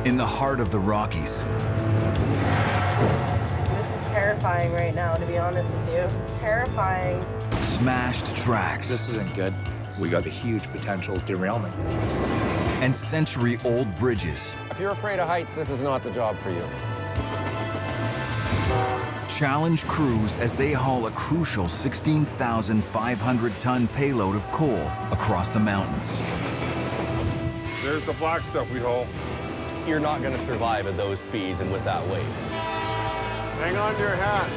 in the heart of the Rockies. This is terrifying right now, to be honest with you. It's terrifying. Smashed tracks. This isn't good. We got a huge potential derailment. And century-old bridges. If you're afraid of heights, this is not the job for you. Challenge crews as they haul a crucial 16,500-ton payload of coal across the mountains. There's the black stuff we haul. You're not going to survive at those speeds and with that weight. Hang on to your hat.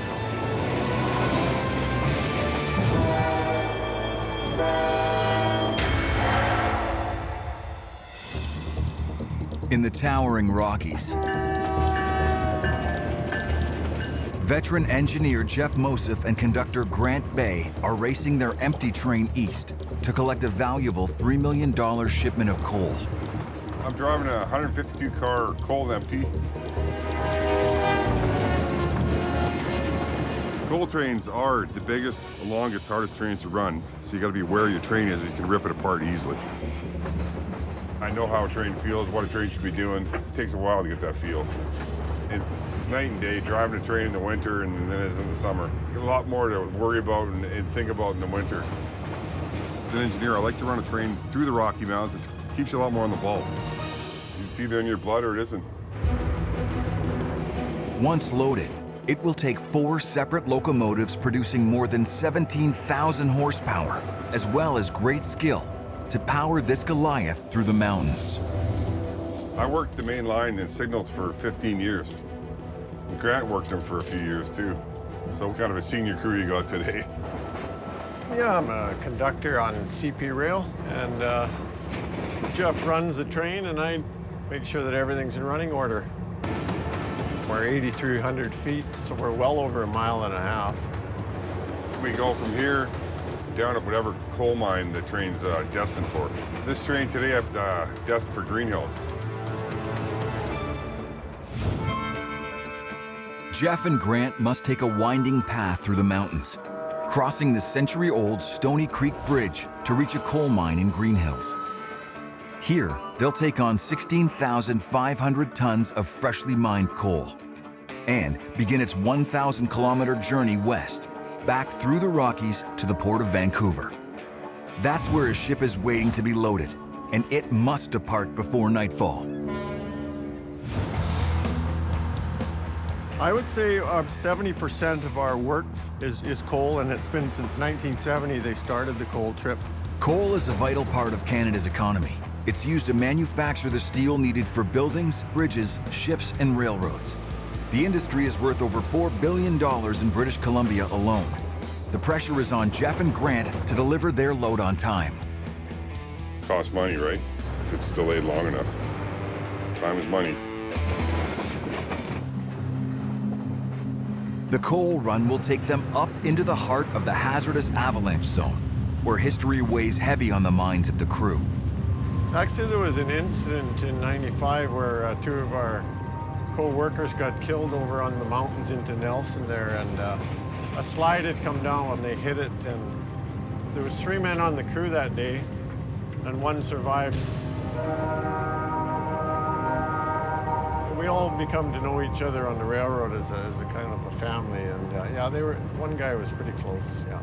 In the towering Rockies, veteran engineer Jeff Moseth and conductor Grant Bay are racing their empty train east to collect a valuable $3 million shipment of coal. I'm driving a 152-car coal empty. Coal trains are the biggest, the longest, hardest trains to run, so you got to be aware your train is, or you can rip it apart easily. I know how a train feels, what a train should be doing. It takes a while to get that feel. It's night and day driving a train in the winter and then it's in the summer. A lot more to worry about and think about in the winter. As an engineer, I like to run a train through the Rocky Mountains. It keeps you a lot more on the ball. It's either in your blood or it isn't. Once loaded, it will take 4 separate locomotives producing more than 17,000 horsepower, as well as great skill, to power this Goliath through the mountains. I worked the main line and signals for 15 years. And Grant worked them for a few years too. So kind of a senior crew you got today. Yeah, I'm a conductor on CP Rail, and Jeff runs the train, and I make sure that everything's in running order. We're 8,300 feet, so we're well over a mile and a half. We go from here down to whatever coal mine the train's destined for. This train today is destined for Green Hills. Jeff and Grant must take a winding path through the mountains, crossing the century-old Stony Creek Bridge to reach a coal mine in Green Hills. Here, they'll take on 16,500 tons of freshly mined coal and begin its 1,000-kilometer journey west, back through the Rockies to the port of Vancouver. That's where a ship is waiting to be loaded, and it must depart before nightfall. I would say 70% of our work is coal, and it's been since 1970 they started the coal trip. Coal is a vital part of Canada's economy. It's used to manufacture the steel needed for buildings, bridges, ships, and railroads. The industry is worth over $4 billion in British Columbia alone. The pressure is on Jeff and Grant to deliver their load on time. Costs money, right? If it's delayed long enough. Time is money. The coal run will take them up into the heart of the hazardous Avalanche zone, where history weighs heavy on the minds of the crew. Actually, there was an incident in '95 where 2 of our co-workers got killed over on the mountains into Nelson there, and a slide had come down when they hit it, and there was 3 men on the crew that day, and 1 survived. We all become to know each other on the railroad as a kind of a family, and yeah, one guy was pretty close, yeah.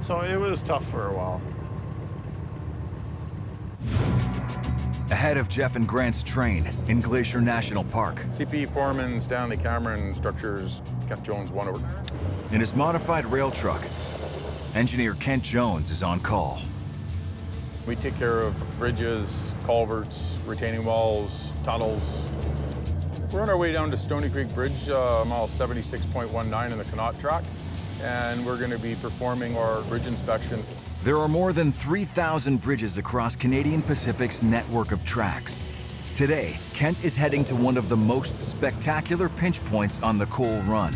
So it was tough for a while. Ahead of Jeff and Grant's train in Glacier National Park. CP Foreman Stanley Cameron, Structures Kent Jones, 1 over. In his modified rail truck, engineer Kent Jones is on call. We take care of bridges, culverts, retaining walls, tunnels. We're on our way down to Stony Creek Bridge, mile 76.19 in the Connaught track, and we're going to be performing our bridge inspection. There are more than 3,000 bridges across Canadian Pacific's network of tracks. Today, Kent is heading to one of the most spectacular pinch points on the coal run.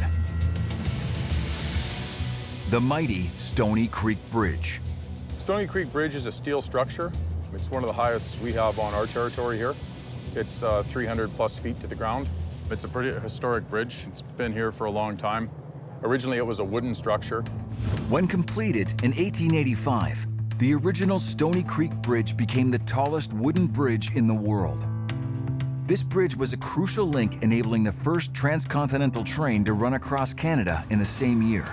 The mighty Stony Creek Bridge. Stony Creek Bridge is a steel structure. It's one of the highest we have on our territory here. It's 300 plus feet to the ground. It's a pretty historic bridge. It's been here for a long time. Originally, it was a wooden structure. When completed in 1885, the original Stony Creek Bridge became the tallest wooden bridge in the world. This bridge was a crucial link enabling the first transcontinental train to run across Canada in the same year.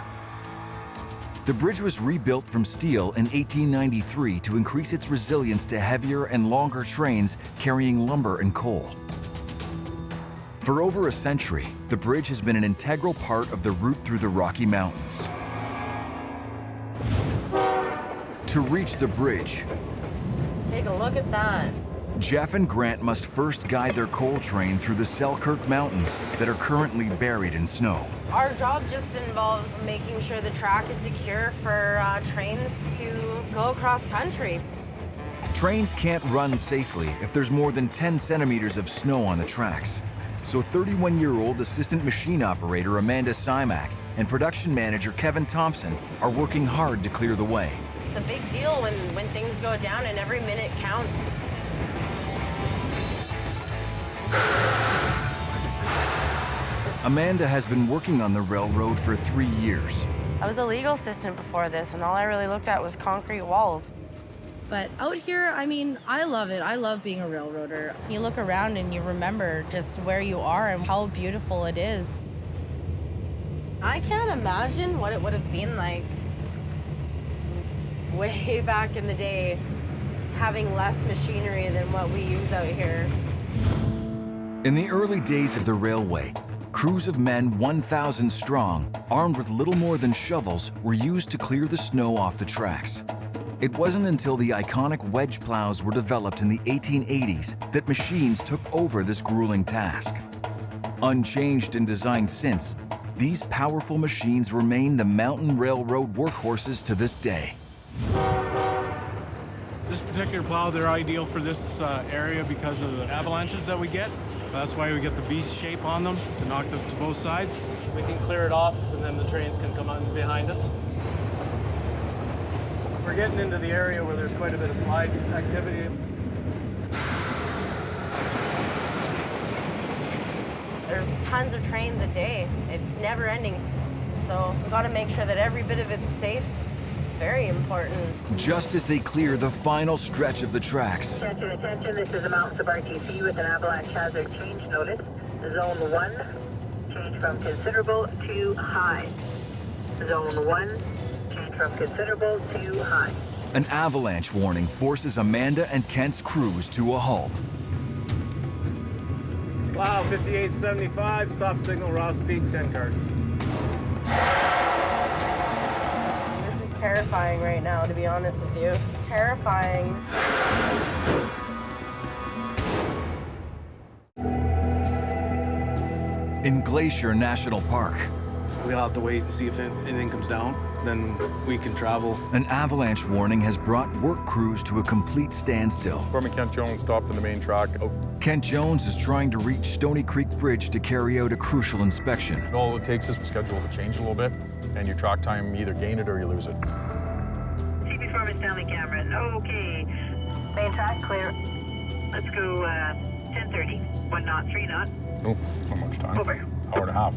The bridge was rebuilt from steel in 1893 to increase its resilience to heavier and longer trains carrying lumber and coal. For over a century, the bridge has been an integral part of the route through the Rocky Mountains. To reach the bridge, Take a look at that. Jeff and Grant must first guide their coal train through the Selkirk Mountains that are currently buried in snow. Our job just involves making sure the track is secure for trains to go across country. Trains can't run safely if there's more than 10 centimeters of snow on the tracks. So 31-year-old assistant machine operator Amanda Simak and production manager Kevin Thompson are working hard to clear the way. It's a big deal when things go down and every minute counts. Amanda has been working on the railroad for 3 years. I was a legal assistant before this, and all I really looked at was concrete walls. But out here, I mean, I love it. I love being a railroader. You look around and you remember just where you are and how beautiful it is. I can't imagine what it would have been like way back in the day, having less machinery than what we use out here. In the early days of the railway, crews of men 1,000 strong, armed with little more than shovels, were used to clear the snow off the tracks. It wasn't until the iconic wedge plows were developed in the 1880s that machines took over this grueling task. Unchanged in design since, these powerful machines remain the mountain railroad workhorses to this day. This particular plow, they're ideal for this area because of the avalanches that we get. That's why we get the V shape on them to knock them to both sides. We can clear it off and then the trains can come on behind us. We're getting into the area where there's quite a bit of slide activity. There's tons of trains a day. It's never ending. So we've got to make sure that every bit of it's safe. It's very important. Just as they clear the final stretch of the tracks, Attention, this is the Mountains of RTC with an avalanche hazard change notice. Zone 1, change from considerable to high. Zone 1, change from considerable to high. an avalanche warning forces Amanda and Kent's crews to a halt. Wow, 5875, stop signal, Ross Peak, 10 cars. This is terrifying right now, to be honest with you. Terrifying. In Glacier National Park, We'll have to wait and see if anything comes down, then we can travel. an avalanche warning has brought work crews to a complete standstill. Foreman Kent Jones stopped on the main track. Kent Jones is trying to reach Stony Creek Bridge to carry out a crucial inspection. All it takes is the schedule to change a little bit, and your track time, either gain it or you lose it. CP Foreman Stanley Cameron, okay. Main track clear. Let's go 10:30, 1 knot, 3 knot. Oh, not much time. Over. Hour and a half.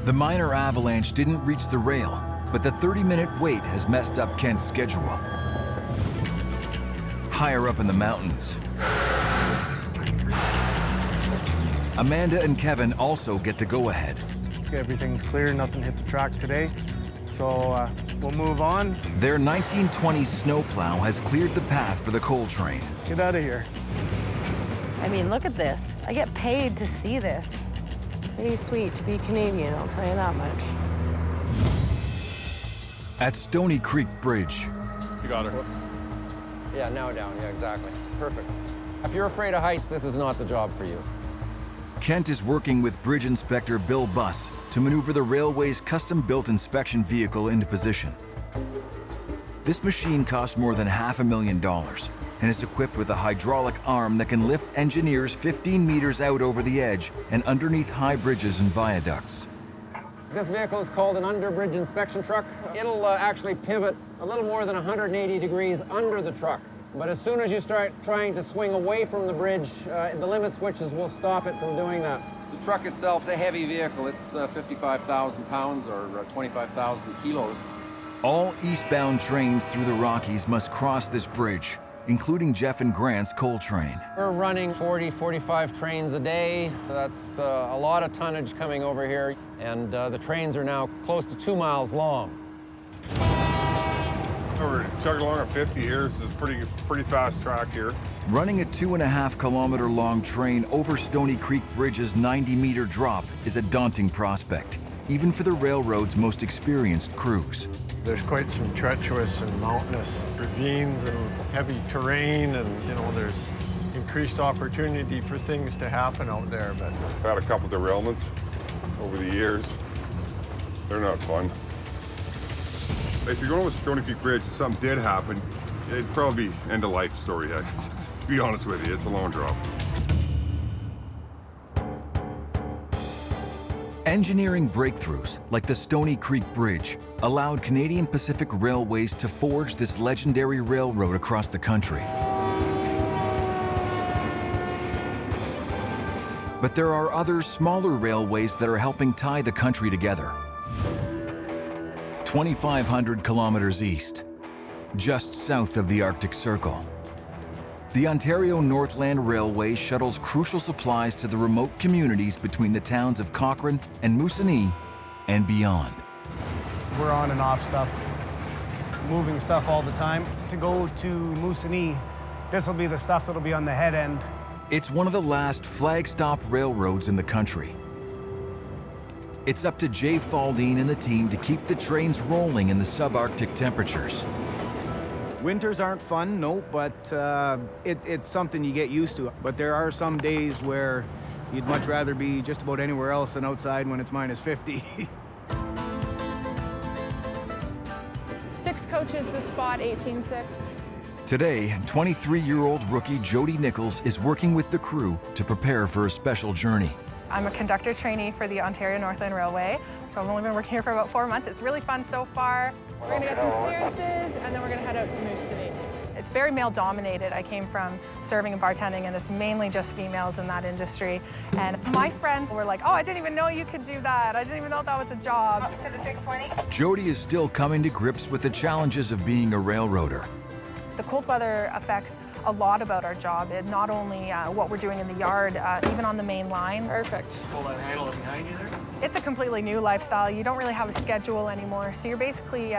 The minor avalanche didn't reach the rail, but the 30-minute wait has messed up Kent's schedule. Higher up in the mountains, Amanda and Kevin also get the go-ahead. Everything's clear, nothing hit the track today. So we'll move on. Their 1920 snowplow has cleared the path for the coal train. Let's get out of here. I mean, look at this. I get paid to see this. Pretty sweet to be Canadian, I'll tell you that much. At Stony Creek Bridge, You got her. Yeah, now down. Yeah, exactly. Perfect. If you're afraid of heights, this is not the job for you. Kent is working with Bridge Inspector Bill Buss to maneuver the railway's custom-built inspection vehicle into position. This machine costs more than $500,000 and is equipped with a hydraulic arm that can lift engineers 15 meters out over the edge and underneath high bridges and viaducts. This vehicle is called an under-bridge inspection truck. It'll actually pivot a little more than 180 degrees under the truck. But as soon as you start trying to swing away from the bridge, the limit switches will stop it from doing that. The truck itself is a heavy vehicle. It's 55,000 pounds or 25,000 kilos. All eastbound trains through the Rockies must cross this bridge, including Jeff and Grant's coal train. We're running 40, 45 trains a day. That's a lot of tonnage coming over here, and the trains are now close to 2 miles long. We're chugging along at 50 here. This is a pretty fast track here. Running a 2.5-kilometer long train over Stony Creek Bridge's 90-meter drop is a daunting prospect, even for the railroad's most experienced crews. There's quite some treacherous and mountainous ravines and heavy terrain, and there's increased opportunity for things to happen out there. But I've had a couple derailments over the years. They're not fun. If you're going with Stony Creek Bridge, if something did happen, it'd probably be end of life story. To be honest with you, it's a long drop. Engineering breakthroughs like the Stony Creek Bridge allowed Canadian Pacific Railways to forge this legendary railroad across the country. But there are other smaller railways that are helping tie the country together. 2,500 kilometers east, just south of the Arctic Circle, the Ontario Northland Railway shuttles crucial supplies to the remote communities between the towns of Cochrane and Moosonee and beyond. We're on and off stuff, moving stuff all the time. To go to Moosonee, this will be the stuff that'll be on the head end. It's one of the last flag-stop railroads in the country. It's up to Jay Falldien and the team to keep the trains rolling in the subarctic temperatures. Winters aren't fun, no, but it's something you get used to. But there are some days where you'd much rather be just about anywhere else than outside when it's minus 50. 6 coaches to spot 18.6. Today, 23-year-old rookie Jordy Nichols is working with the crew to prepare for a special journey. I'm a conductor trainee for the Ontario Northland Railway, so I've only been working here for about 4 months. It's really fun so far. We're gonna get some clearances, and then we're gonna head out to Moosonee. It's very male-dominated. I came from serving and bartending, and it's mainly just females in that industry. And my friends were like, oh, I didn't even know you could do that. I didn't even know that was a job. Jody is still coming to grips with the challenges of being a railroader. The cold weather affects a lot about our job. It not only what we're doing in the yard, even on the main line. Perfect. Pull that handle behind you there. It's a completely new lifestyle. You don't really have a schedule anymore, so you're basically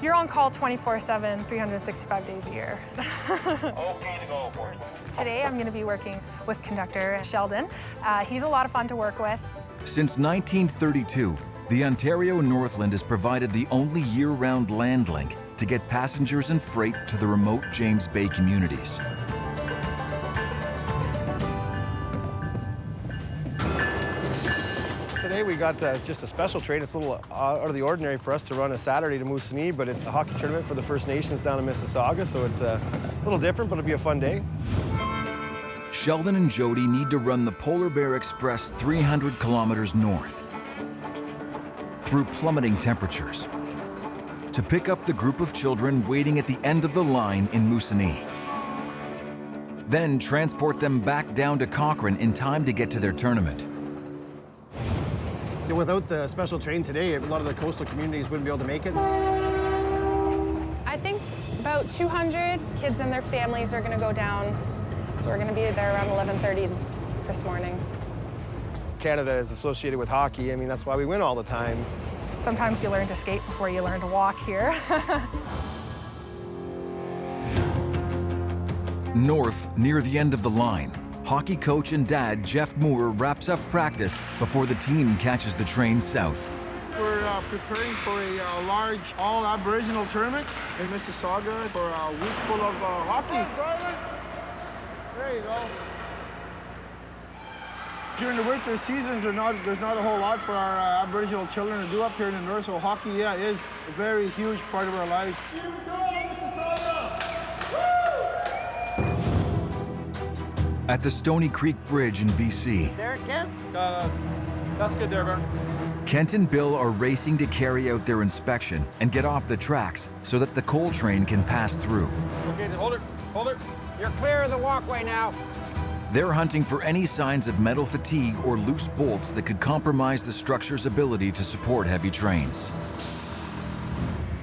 you're on call 24/7, 365 days a year. Okay to go for it. Today I'm going to be working with conductor Sheldon. He's a lot of fun to work with. Since 1932, the Ontario Northland has provided the only year-round land link to get passengers and freight to the remote James Bay communities. Today we got just a special train. It's a little out of the ordinary for us to run a Saturday to Moosonee, but it's a hockey tournament for the First Nations down in Mississauga, so it's a little different, but it'll be a fun day. Sheldon and Jody need to run the Polar Bear Express 300 kilometers north, through plummeting temperatures, to pick up the group of children waiting at the end of the line in Moosonee. Then transport them back down to Cochrane in time to get to their tournament. Without the special train today, a lot of the coastal communities wouldn't be able to make it. I think about 200 kids and their families are gonna go down. So we're gonna be there around 11:30 this morning. Canada is associated with hockey. I mean, that's why we win all the time. Sometimes you learn to skate before you learn to walk here. North, near the end of the line, hockey coach and dad Jeff Moore wraps up practice before the team catches the train south. We're preparing for a large all-Aboriginal tournament in Mississauga for a week full of hockey. There you go. During the winter seasons, there's not a whole lot for our Aboriginal children to do up here in the north, so hockey, yeah, is a very huge part of our lives. Here we go, Mississauga! Woo! At the Stony Creek Bridge in BC, There, Kent? That's good there, Vern. Kent and Bill are racing to carry out their inspection and get off the tracks so that the coal train can pass through. Okay, hold it, hold it. You're clear of the walkway now. They're hunting for any signs of metal fatigue or loose bolts that could compromise the structure's ability to support heavy trains.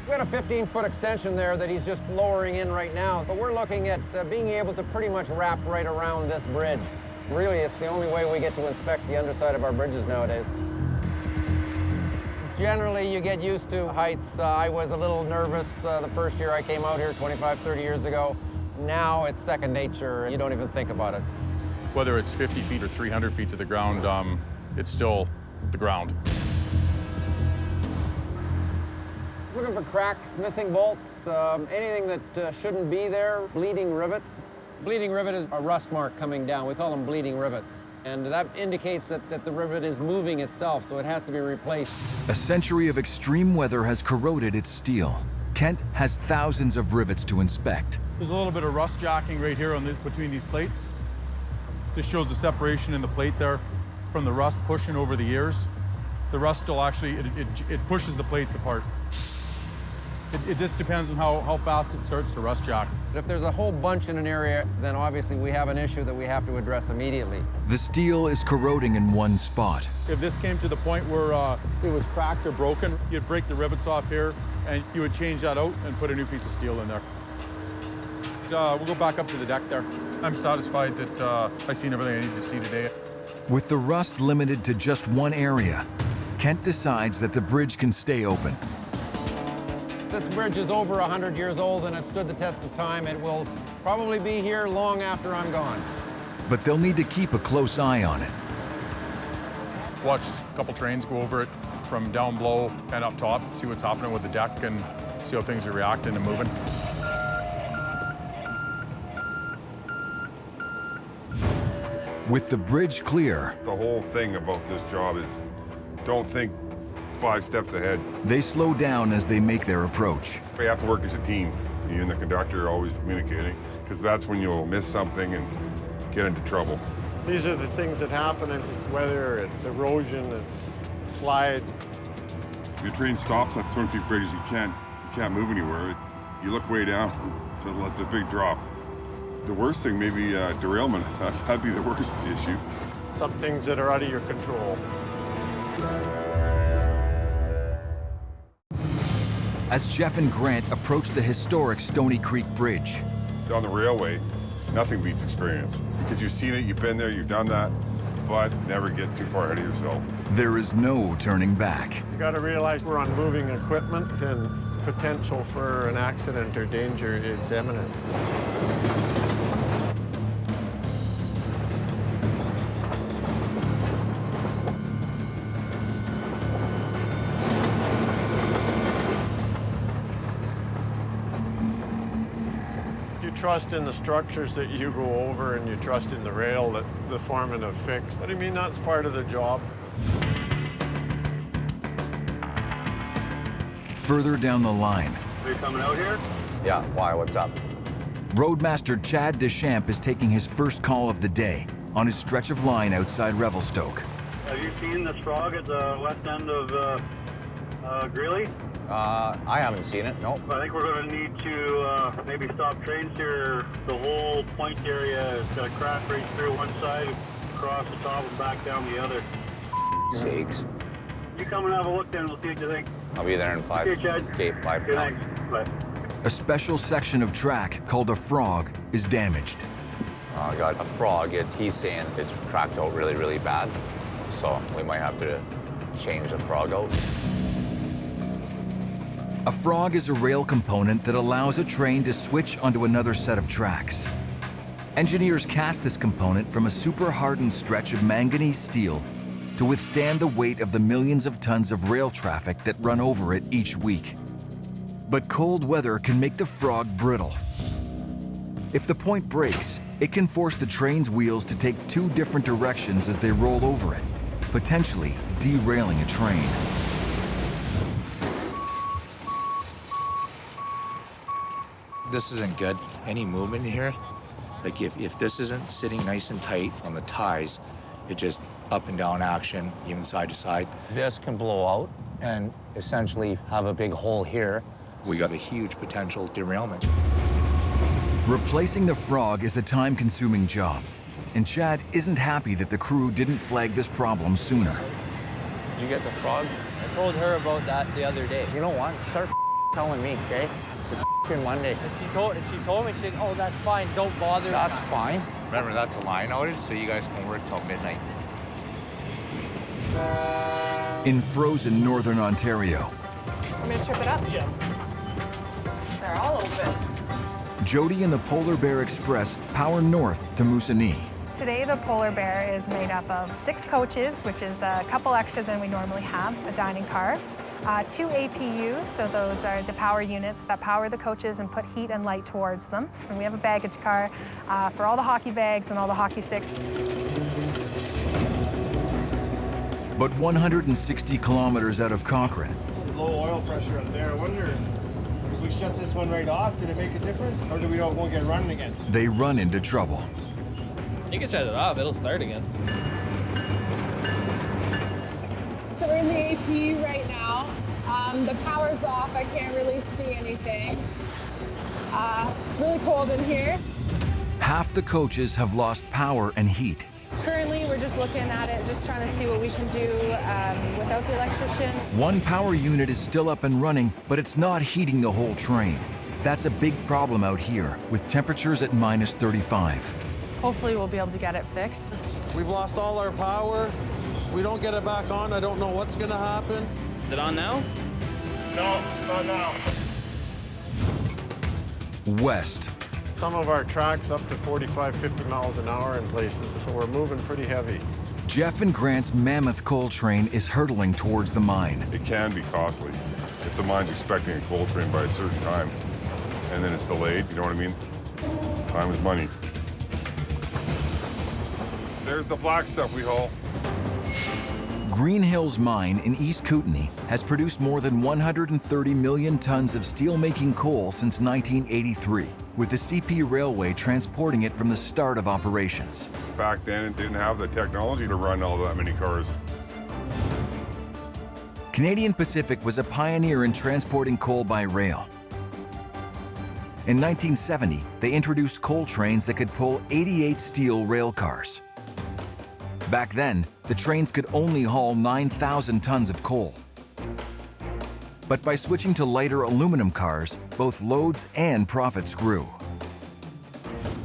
Good got a 15-foot extension there that he's just lowering in right now, but we're looking at being able to pretty much wrap right around this bridge. Really, it's the only way we get to inspect the underside of our bridges nowadays. Generally, you get used to heights. I was a little nervous the first year I came out here 25, 30 years ago. Now it's second nature. You don't even think about it. Whether it's 50 feet or 300 feet to the ground, it's still the ground. Looking for cracks, missing bolts, anything that shouldn't be there, bleeding rivets. Bleeding rivet is a rust mark coming down. We call them bleeding rivets. And that indicates that the rivet is moving itself, so it has to be replaced. A century of extreme weather has corroded its steel. Kent has thousands of rivets to inspect. There's a little bit of rust jacking right here between these plates. This shows the separation in the plate there from the rust pushing over the ears. The rust still actually, it pushes the plates apart. It just depends on how fast it starts to rust jack. If there's a whole bunch in an area, then obviously we have an issue that we have to address immediately. The steel is corroding in one spot. If this came to the point where it was cracked or broken, you'd break the rivets off here and you would change that out and put a new piece of steel in there. We'll go back up to the deck there. I'm satisfied that I've seen everything I need to see today. With the rust limited to just one area, Kent decides that the bridge can stay open. This bridge is over 100 years old and it stood the test of time. It will probably be here long after I'm gone. But they'll need to keep a close eye on it. Watch a couple trains go over it from down below and up top, see what's happening with the deck and see how things are reacting and moving. With the bridge clear, The whole thing about this job is don't think 5 steps ahead. they slow down as they make their approach. We have to work as a team. You and the conductor are always communicating, because that's when you'll miss something and get into trouble. These are the things that happen. It's weather, it's erosion, it's slides. If your train stops at Stony Creek Bridge, you can't move anywhere. You look way down, so it's a big drop. The worst thing may be derailment. That'd be the worst issue. Some things that are out of your control. As Jeff and Grant approach the historic Stony Creek Bridge, On the railway, nothing beats experience. Because you've seen it, you've been there, you've done that, but never get too far ahead of yourself. there is no turning back. You got to realize we're on moving equipment and potential for an accident or danger is imminent. Trust in the structures that you go over and you trust in the rail that the foreman have fixed. But I mean, that's part of the job. Further down the line, Are you coming out here? Yeah, why, what's up? Roadmaster Chad Deschamps is taking his first call of the day on his stretch of line outside Revelstoke. Have you seen this frog at the west end of Greeley? I haven't seen it, no. I think we're going to need to maybe stop trains here. The whole point area is going to crack right through one side, across the top and back down the other. Sakes. You come and have a look then, we'll see what you think. I'll be there in 5. Okay, Chad. Okay, 5 for Good, now. thanks. Bye. A special section of track called a frog is damaged. I got a frog. He's saying it's cracked out really, really bad. So we might have to change the frog out. A frog is a rail component that allows a train to switch onto another set of tracks. Engineers cast this component from a super hardened stretch of manganese steel to withstand the weight of the millions of tons of rail traffic that run over it each week. But cold weather can make the frog brittle. If the point breaks, it can force the train's wheels to take 2 different directions as they roll over it, potentially derailing a train. This isn't good. Any movement in here, like if this isn't sitting nice and tight on the ties, it just up and down action, even side to side. This can blow out and essentially have a big hole here. We got a huge potential derailment. Replacing the frog is a time-consuming job, and Chad isn't happy that the crew didn't flag this problem sooner. Did you get the frog? I told her about that the other day. You know what? Start telling me, okay? It's Monday. And she told me, she said, oh, that's fine, don't bother. That's fine. Remember, that's a line outage, so you guys can work till midnight. In frozen northern Ontario, Want me to trip it up? Yeah. They're all open. Jody and the Polar Bear Express power north to Moosonee. Today, the Polar Bear is made up of 6 coaches, which is a couple extra than we normally have, a dining car, 2 APUs, so those are the power units that power the coaches and put heat and light towards them. And we have a baggage car for all the hockey bags and all the hockey sticks. But 160 kilometers out of Cochrane, Low oil pressure up there. I wonder if we shut this one right off, did it make a difference? Or do we don't won't get running again? they run into trouble. You can shut it off, it'll start again. So we're in the AP right now. The power's off. I can't really see anything. It's really cold in here. Half the coaches have lost power and heat. Currently, we're just looking at it, just trying to see what we can do without the electrician. One power unit is still up and running, but it's not heating the whole train. That's a big problem out here, with temperatures at minus 35. Hopefully, we'll be able to get it fixed. We've lost all our power. We don't get it back on, I don't know what's gonna happen. Is it on now? No, not now. West, Some of our tracks up to 45, 50 miles an hour in places, so we're moving pretty heavy. Jeff and Grant's mammoth coal train is hurtling towards the mine. It can be costly if the mine's expecting a coal train by a certain time, and then it's delayed, you know what I mean? Time is money. There's the black stuff we haul. Green Hills Mine in East Kootenay has produced more than 130 million tons of steelmaking coal since 1983, with the CP Railway transporting it from the start of operations. Back then, it didn't have the technology to run all that many cars. Canadian Pacific was a pioneer in transporting coal by rail. In 1970, they introduced coal trains that could pull 88 steel rail cars. Back then, the trains could only haul 9,000 tons of coal. But by switching to lighter aluminum cars, both loads and profits grew.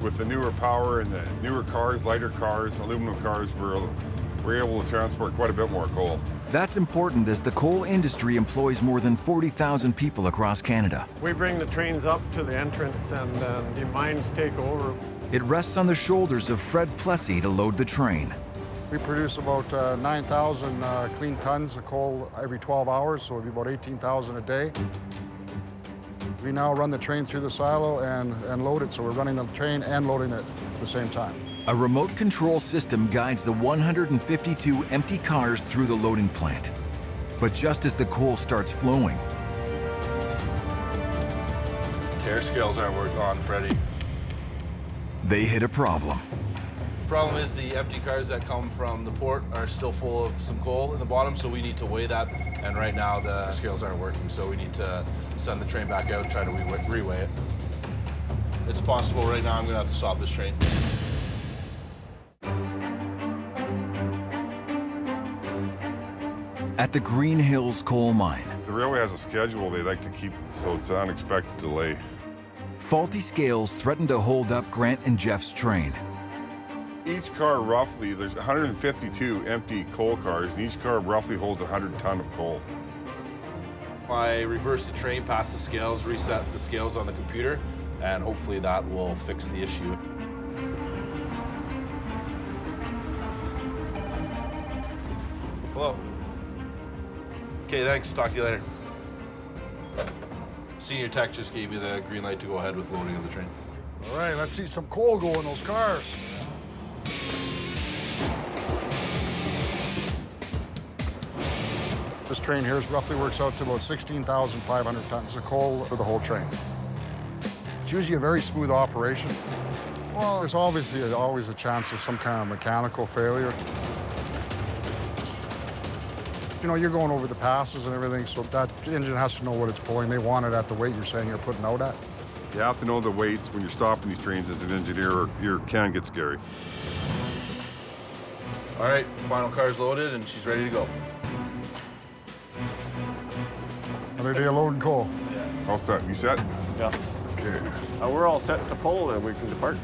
With the newer power and the newer cars, lighter cars, aluminum cars, we're able to transport quite a bit more coal. That's important as the coal industry employs more than 40,000 people across Canada. We bring the trains up to the entrance and the mines take over. It rests on the shoulders of Fred Plessy to load the train. We produce about 9,000 clean tons of coal every 12 hours, so it'd be about 18,000 a day. We now run the train through the silo and load it, so we're running the train and loading it at the same time. A remote control system guides the 152 empty cars through the loading plant. But just as the coal starts flowing, Tear scales aren't working on, Freddie. they hit a problem. Problem is the empty cars that come from the port are still full of some coal in the bottom, so we need to weigh that. And right now the scales aren't working, so we need to send the train back out and try to reweigh it. It's possible right now I'm gonna have to stop this train. At the Green Hills coal mine, The railway has a schedule they like to keep, so it's an unexpected delay. faulty scales threaten to hold up Grant and Jeff's train. Each car roughly, there's 152 empty coal cars, and each car roughly holds 100 ton of coal. I reverse the train past the scales, reset the scales on the computer, and hopefully that will fix the issue. Hello. Okay, thanks. Talk to you later. Senior tech just gave me the green light to go ahead with loading of the train. All right, let's see some coal go in those cars. This train here roughly works out to about 16,500 tons of coal for the whole train. It's usually a very smooth operation. Well, there's obviously always a chance of some kind of mechanical failure. You know, you're going over the passes and everything, so that engine has to know what it's pulling. They want it at the weight you're saying you're putting out at. You have to know the weights when you're stopping these trains as an engineer, or you can get scary. All right, final car's loaded and she's ready to go. Another day of loading coal. Yeah. All set. You set? Yeah. Okay. We're all set to pull and we can depart.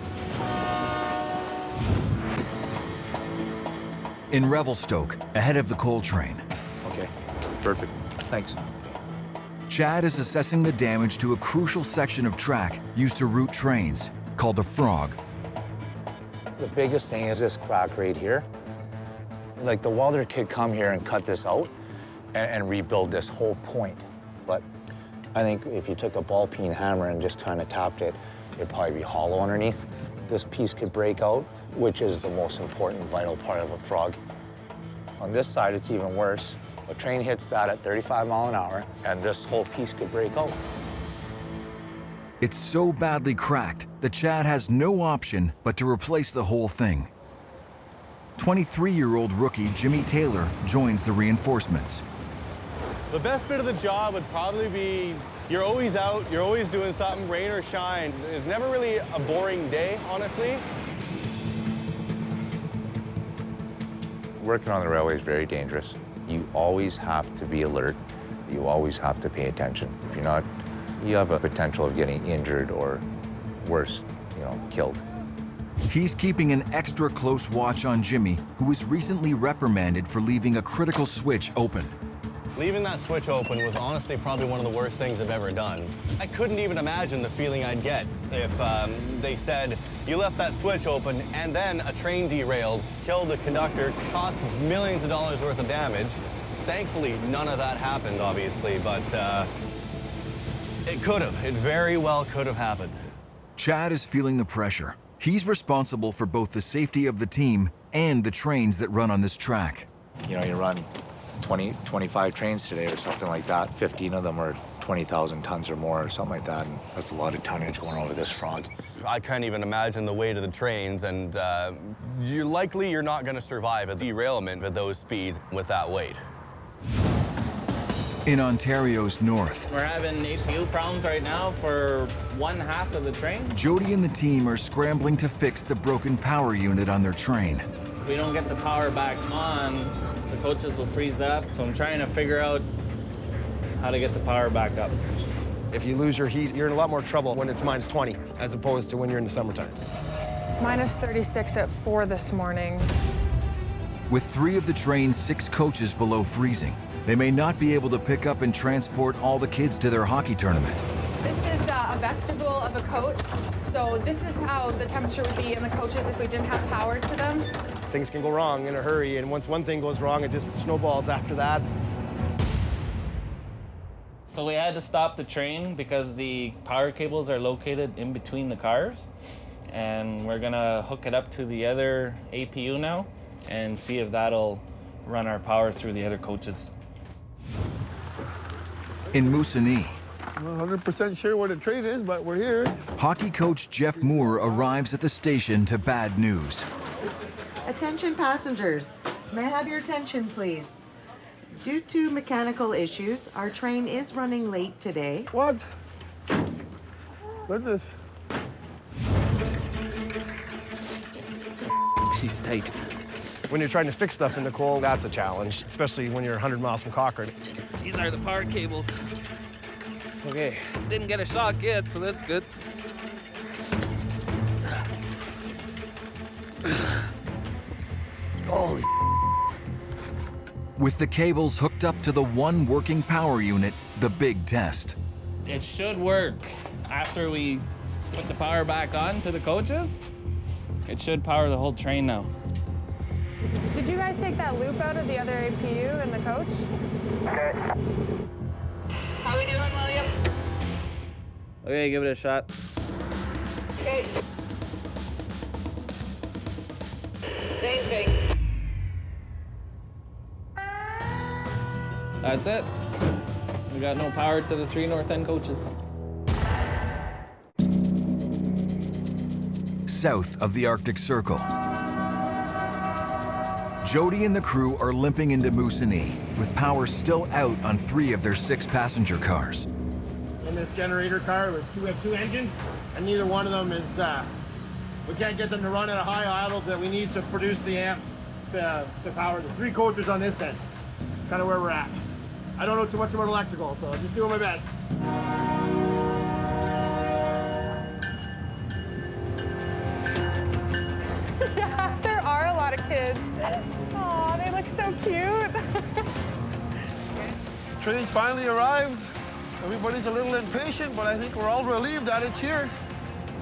In Revelstoke, ahead of the coal train. Okay, perfect. Thanks. Chad is assessing the damage to a crucial section of track used to route trains, called a frog. The biggest thing is this crack right here. Like, the welder could come here and cut this out and rebuild this whole point. But I think if you took a ball peen hammer and just kind of tapped it, it'd probably be hollow underneath. This piece could break out, which is the most important, vital part of a frog. On this side, it's even worse. A train hits that at 35 miles an hour, and this whole piece could break out. It's so badly cracked that Chad has no option but to replace the whole thing. 23-year-old rookie Jimmy Taylor joins the reinforcements. The best bit of the job would probably be you're always out, you're always doing something, rain or shine. It's never really a boring day, honestly. Working on the railway is very dangerous. You always have to be alert. You always have to pay attention. If you're not, you have a potential of getting injured or worse, killed. He's keeping an extra close watch on Jimmy, who was recently reprimanded for leaving a critical switch open. Leaving that switch open was honestly probably one of the worst things I've ever done. I couldn't even imagine the feeling I'd get if they said, you left that switch open and then a train derailed, killed the conductor, cost millions of dollars worth of damage. Thankfully, none of that happened, obviously, but it could have. It very well could have happened. Chad is feeling the pressure. He's responsible for both the safety of the team and the trains that run on this track. You run 25 trains today or something like that. 15 of them are 20,000 tons or more or something like that. And that's a lot of tonnage going over this frog. I can't even imagine the weight of the trains, and you're not going to survive a derailment at those speeds with that weight. In Ontario's north, We're having APU problems right now for one half of the train. Jordy and the team are scrambling to fix the broken power unit on their train. If we don't get the power back on, the coaches will freeze up. So I'm trying to figure out how to get the power back up. If you lose your heat, you're in a lot more trouble when it's minus 20 as opposed to when you're in the summertime. It's minus 36 at 4 this morning. With 3 of the train's 6 coaches below freezing, they may not be able to pick up and transport all the kids to their hockey tournament. This is a vestibule of a coach. So this is how the temperature would be in the coaches if we didn't have power to them. Things can go wrong in a hurry, and once one thing goes wrong, it just snowballs after that. So we had to stop the train because the power cables are located in between the cars. And we're gonna hook it up to the other APU now and see if that'll run our power through the other coaches. In Moosonee, I'm not 100% sure where the train is, but we're here. hockey coach Jeff Moore arrives at the station to bad news. Attention passengers, may I have your attention please? Due to mechanical issues, our train is running late today. What? Goodness. She's tight. When you're trying to fix stuff in the cold, that's a challenge, especially when you're 100 miles from Cochrane. These are the power cables. Okay, didn't get a shock yet, so that's good. Holy. With the cables hooked up to the one working power unit, the big test. It should work. After we put the power back on to the coaches, it should power the whole train now. Did you guys take that loop out of the other APU in the coach? Okay. How we doing, William? Okay, give it a shot. Okay. Same thing. That's it. We got no power to the 3 north end coaches. South of the Arctic Circle, Jordy and the crew are limping into Moosonee, with power still out on 3 of their 6 passenger cars. In this generator car, we have 2 engines, and neither one of them is, we can't get them to run at a high idle that we need to produce the amps to power the 3 coaches on this end. Kind of where we're at. I don't know too much about electrical, so I'm just doing my best. Yeah, there are a lot of kids. Oh, they look so cute. Train's finally arrived. Everybody's a little impatient, but I think we're all relieved that it's here.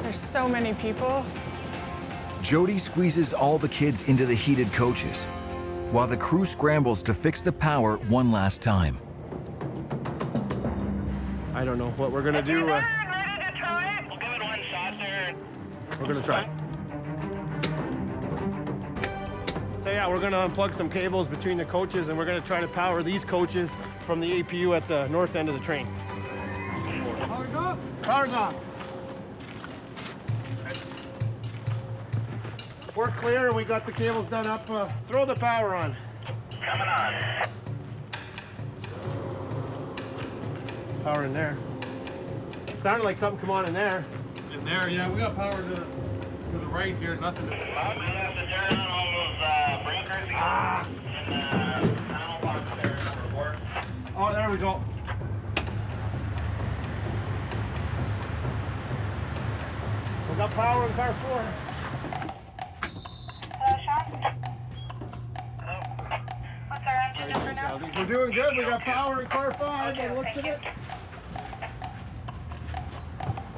There's so many people. Jordy squeezes all the kids into the heated coaches, while the crew scrambles to fix the power one last time. I don't know what we're gonna do. We'll give it one shot there. We're gonna try. So yeah, we're gonna unplug some cables between the coaches, and we're gonna try to power these coaches from the APU at the north end of the train. Power's off. Power's off. We're clear, and we got the cables done up. Throw the power on. Coming on. Power in there. Sounded like something come on in there. In there, yeah, we got power to the right here, nothing to... We have to turn on all those breakers again. And panel box there, number 4. Oh, there we go. We got power in car 4. What's our engine number now? We're doing good. We got power in car 5. Okay, By the looks of thank it.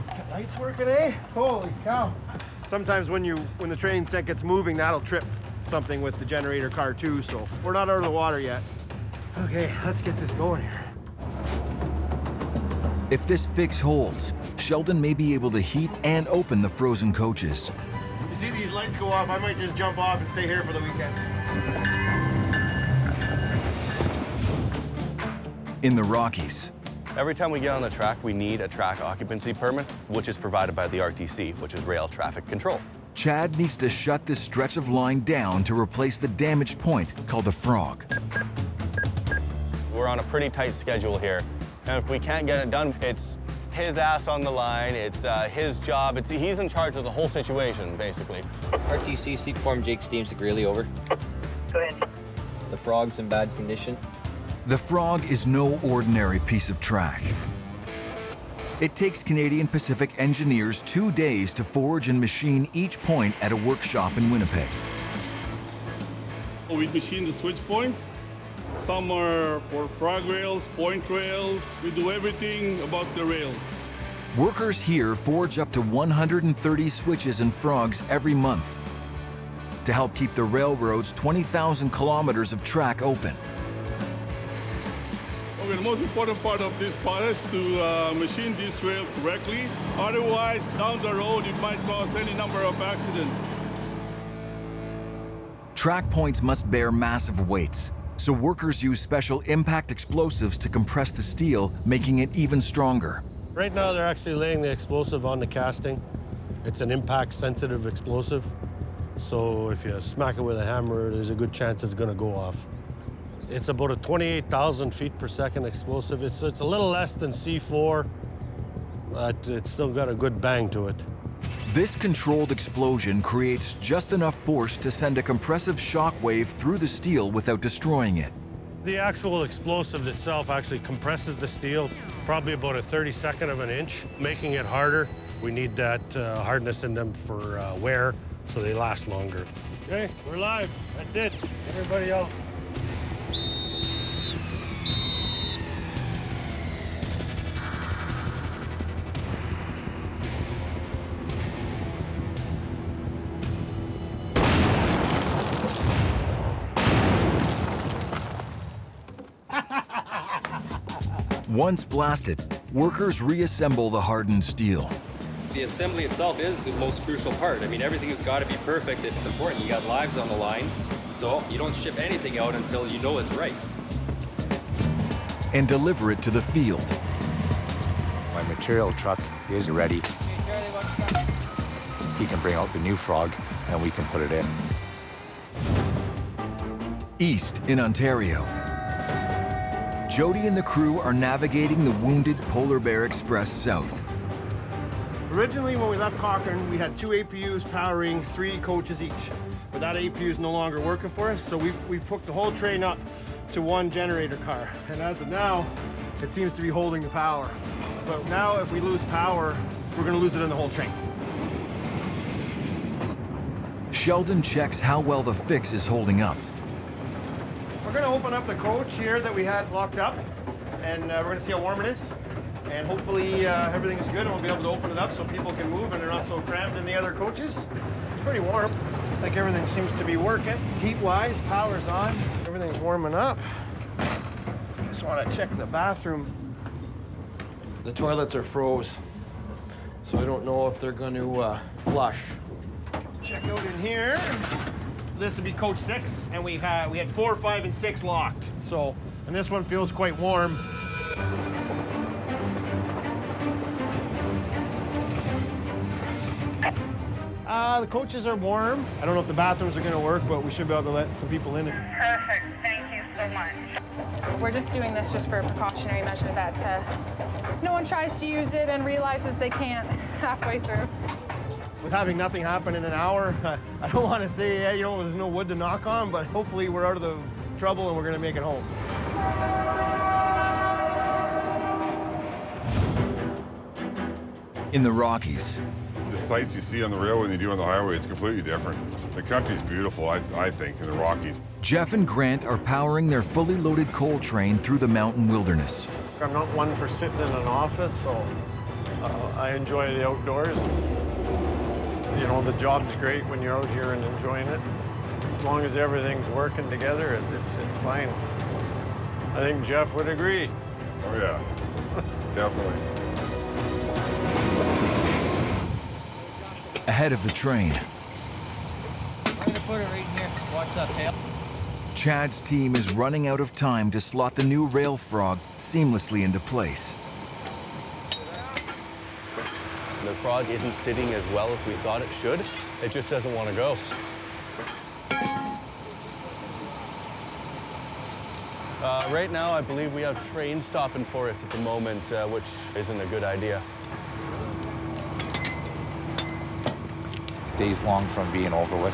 Got lights working, eh? Holy cow! Sometimes when the train set gets moving, that'll trip something with the generator car too. So we're not out of the water yet. Okay, let's get this going here. If this fix holds, Sheldon may be able to heat and open the frozen coaches. You see these lights go off, I might just jump off and stay here for the weekend. In the Rockies, Every time we get on the track, we need a track occupancy permit, which is provided by the RTC, which is Rail Traffic Control. Chad needs to shut this stretch of line down to replace the damaged point called a frog. We're on a pretty tight schedule here, and if we can't get it done, it's his ass on the line, it's his job, he's in charge of the whole situation, basically. RTC seat form Jake Steams to Greeley, over. Go ahead. The frog's in bad condition. The frog is no ordinary piece of track. It takes Canadian Pacific engineers 2 days to forge and machine each point at a workshop in Winnipeg. We machine the switch point. Some are for frog rails, point rails. We do everything about the rails. Workers here forge up to 130 switches and frogs every month to help keep the railroad's 20,000 kilometers of track open. Okay, the most important part of this part is to machine this rail correctly. Otherwise, down the road, it might cause any number of accidents. Track points must bear massive weights, so workers use special impact explosives to compress the steel, making it even stronger. Right now, they're actually laying the explosive on the casting. It's an impact-sensitive explosive, so if you smack it with a hammer, there's a good chance it's going to go off. It's about a 28,000 feet per second explosive. It's a little less than C4, but it's still got a good bang to it. This controlled explosion creates just enough force to send a compressive shock wave through the steel without destroying it. The actual explosive itself actually compresses the steel probably about a 32nd of an inch, making it harder. We need that hardness in them for wear, so they last longer. Okay, we're live. That's it. Everybody out. Once blasted, workers reassemble the hardened steel. The assembly itself is the most crucial part. I mean, everything has got to be perfect. It's important. You got lives on the line, so you don't ship anything out until you know it's right. And deliver it to the field. My material truck is ready. He can bring out the new frog and we can put it in. East in Ontario, Jordy and the crew are navigating the wounded Polar Bear Express south. Originally, when we left Cochrane, we had 2 APUs powering 3 coaches each. But that APU is no longer working for us, so we've hooked the whole train up to one generator car. And as of now, it seems to be holding the power. But now if we lose power, we're gonna lose it in the whole train. Sheldon checks how well the fix is holding up. We're gonna open up the coach here that we had locked up, and we're gonna see how warm it is. And hopefully everything's good and we'll be able to open it up so people can move and they're not so cramped in the other coaches. It's pretty warm. I think everything seems to be working. Heat-wise, power's on. Everything's warming up. Just want to check the bathroom. The toilets are froze, so I don't know if they're going to flush. Check out in here. This would be coach 6, and we had 4, 5, and 6 locked. So, and this one feels quite warm. The coaches are warm. I don't know if the bathrooms are going to work, but we should be able to let some people in. Perfect. Thank you so much. We're just doing this just for a precautionary measure that no one tries to use it and realizes they can't halfway through. With having nothing happen in an hour, I don't want to say, yeah, you know, there's no wood to knock on, but hopefully we're out of the trouble and we're going to make it home. In the Rockies, The sights you see on the railway and you do on the highway, it's completely different. The country's beautiful, I think, in the Rockies. Jeff and Grant are powering their fully loaded coal train through the mountain wilderness. I'm not one for sitting in an office, so I enjoy the outdoors. You know, the job's great when you're out here and enjoying it. As long as everything's working together, it's fine. I think Jeff would agree. Oh yeah, definitely. Ahead of the train, I'm gonna put it right here. Watch that tail. Chad's team is running out of time to slot the new rail frog seamlessly into place. The frog isn't sitting as well as we thought it should. It just doesn't want to go. Right now, I believe we have trains stopping for us at the moment, which isn't a good idea. Days long from being over with.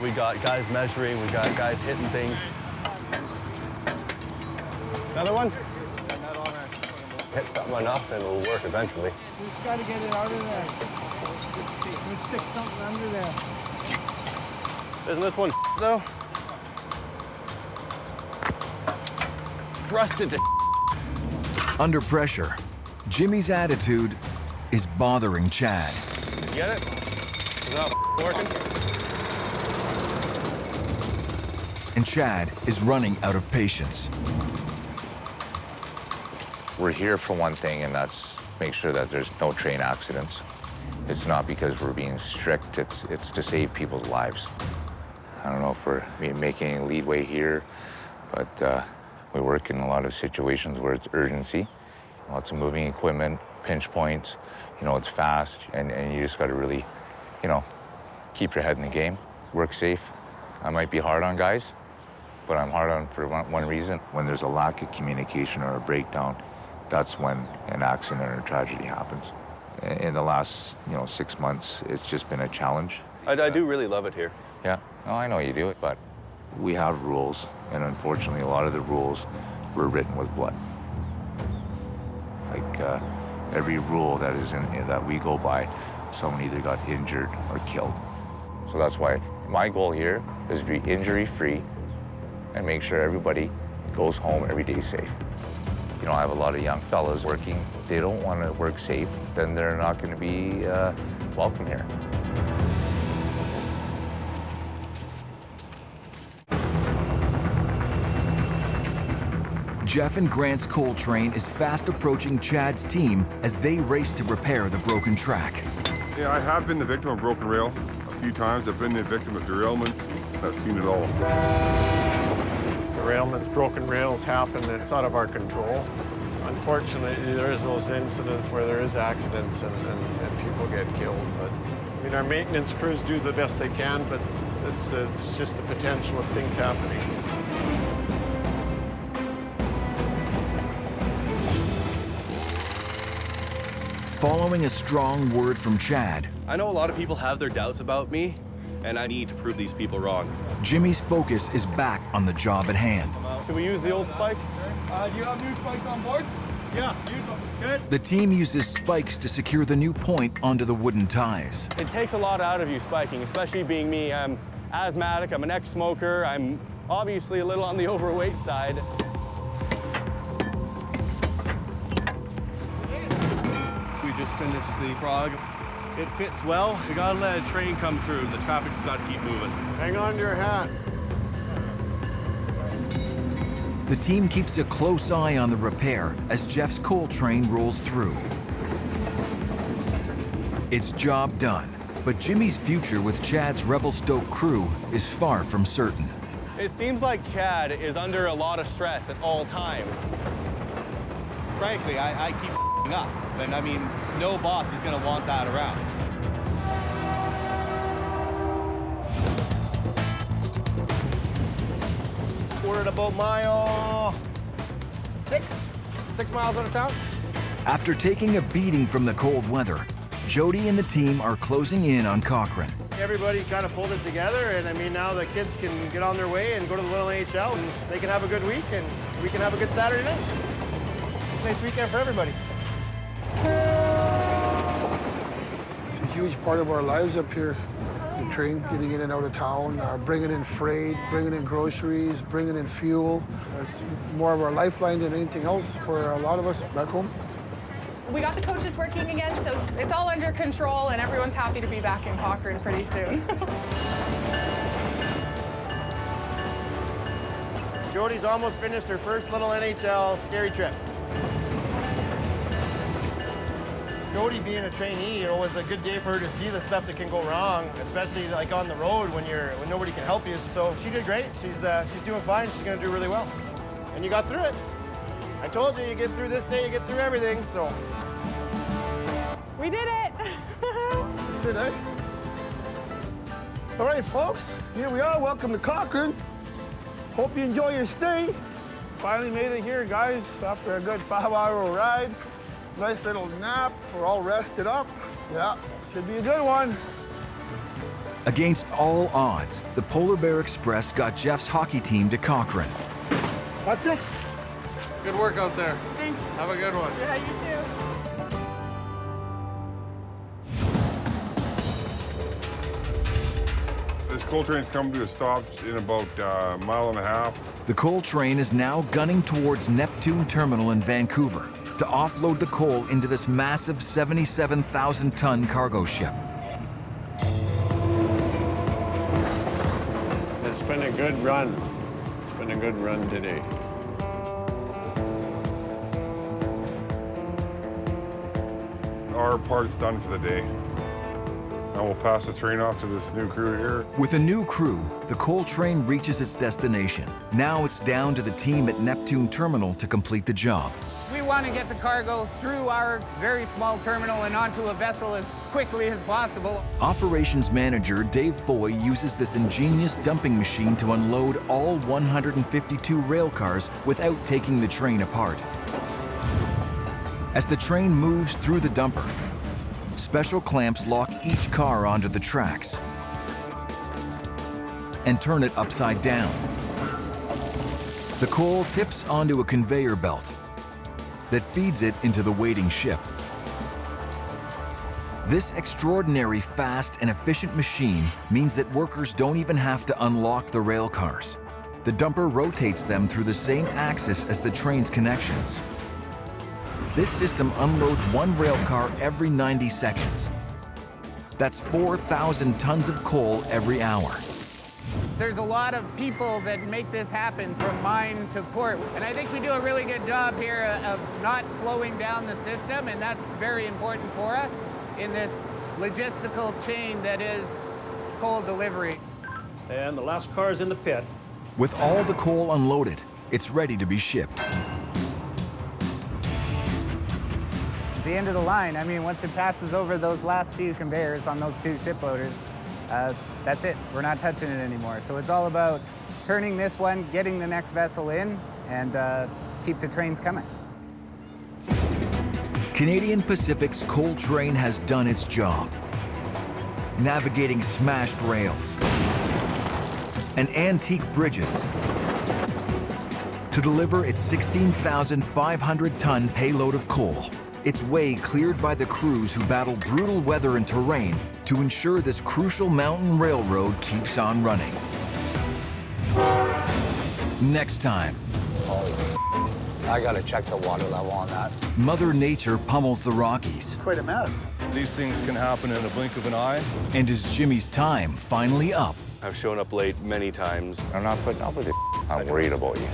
We got guys measuring, we got guys hitting things. Another one? Hit something enough and it'll work eventually. We just got to get it out of there. Let's stick something under there. Isn't this one though? Thrusted to. Under pressure, Jimmy's attitude is bothering Chad. Did you get it? Is that working? And Chad is running out of patience. We're here for one thing, and that's make sure that there's no train accidents. It's not because we're being strict, it's to save people's lives. I don't know if we're making any leadway here, but we work in a lot of situations where it's urgency, lots of moving equipment, pinch points, you know, it's fast, and you just got to really, you know, keep your head in the game, work safe. I might be hard on guys, but I'm hard on for one reason. When there's a lack of communication or a breakdown, that's when an accident or a tragedy happens. In the last, 6 months, it's just been a challenge. I do really love it here. Yeah, no, I know you do it, but we have rules, and unfortunately, a lot of the rules were written with blood. Like every rule that is that we go by, someone either got injured or killed. So that's why my goal here is to be injury-free and make sure everybody goes home every day safe. You know, I have a lot of young fellas working. They don't want to work safe, then they're not going to be welcome here. Jeff and Grant's coal train is fast approaching Chad's team as they race to repair the broken track. Yeah, I have been the victim of broken rail a few times. I've been the victim of derailments. I've seen it all. Derailments, broken rails happen. It's out of our control. Unfortunately, there is those incidents where there is accidents and people get killed. But I mean, our maintenance crews do the best they can, but it's just the potential of things happening. Following a strong word from Chad, I know a lot of people have their doubts about me, and I need to prove these people wrong. Jimmy's focus is back on the job at hand. Should we use the old spikes? Do you have new spikes on board? Yeah, use them. Good. The team uses spikes to secure the new point onto the wooden ties. It takes a lot out of you spiking, especially being me. I'm asthmatic, I'm an ex-smoker, I'm obviously a little on the overweight side. We just finished the frog. It fits well. We gotta let a train come through. The traffic's gotta keep moving. Hang on to your hat. The team keeps a close eye on the repair as Jeff's coal train rolls through. It's job done, but Jimmy's future with Chad's Revelstoke crew is far from certain. It seems like Chad is under a lot of stress at all times. Frankly, I keep up, and I mean, no boss is gonna want that around. We're at about mile 6 miles out of town. After taking a beating from the cold weather, Jordy and the team are closing in on Cochrane. Everybody kind of pulled it together, and I mean, now the kids can get on their way and go to the Little NHL, and they can have a good week, and we can have a good Saturday night. Nice weekend for everybody. It's a huge part of our lives up here. The train, getting in and out of town, bringing in freight, bringing in groceries, bringing in fuel. It's more of our lifeline than anything else for a lot of us back home. We got the coaches working again, so it's all under control, and everyone's happy to be back in Cochrane pretty soon. Jordy's almost finished her first little NHL scary trip. Jordy being a trainee, you know, was a good day for her to see the stuff that can go wrong, especially like on the road when nobody can help you. So she did great. She's doing fine. She's going to do really well. And you got through it. I told you, you get through this day, you get through everything. So we did it. Did I? All right, folks. Here we are. Welcome to Cochrane. Hope you enjoy your stay. Finally made it here, guys, after a good 5-hour ride. Nice little nap. We're all rested up. Yeah, should be a good one. Against all odds, the Polar Bear Express got Jeff's hockey team to Cochrane. That's it. Good work out there. Thanks. Have a good one. Yeah, you too. This coal train's come to a stop in about a mile and a half. The coal train is now gunning towards Neptune Terminal in Vancouver to offload the coal into this massive 77,000-ton cargo ship. It's been a good run. It's been a good run today. Our part's done for the day. Now we'll pass the train off to this new crew here. With a new crew, the coal train reaches its destination. Now it's down to the team at Neptune Terminal to complete the job. We want to get the cargo through our very small terminal and onto a vessel as quickly as possible. Operations manager Dave Foy uses this ingenious dumping machine to unload all 152 rail cars without taking the train apart. As the train moves through the dumper, special clamps lock each car onto the tracks and turn it upside down. The coal tips onto a conveyor belt that feeds it into the waiting ship. This extraordinary fast and efficient machine means that workers don't even have to unlock the rail cars. The dumper rotates them through the same axis as the train's connections. This system unloads one rail car every 90 seconds. That's 4,000 tons of coal every hour. There's a lot of people that make this happen from mine to port. And I think we do a really good job here of not slowing down the system, and that's very important for us in this logistical chain that is coal delivery. And the last car is in the pit. With all the coal unloaded, it's ready to be shipped. It's the end of the line. I mean, once it passes over those last few conveyors on those two ship loaders, that's it. We're not touching it anymore. So it's all about turning this one, getting the next vessel in, and keep the trains coming. Canadian Pacific's coal train has done its job. navigating smashed rails and antique bridges to deliver its 16,500-ton payload of coal. Its way cleared by the crews who battle brutal weather and terrain to ensure this crucial mountain railroad keeps on running. Next time, I gotta check the water level on that. Mother Nature pummels the Rockies. Quite a mess. These things can happen in the blink of an eye. And is Jimmy's time finally up? I've shown up late many times. I'm not putting up with it. I'm worried about you.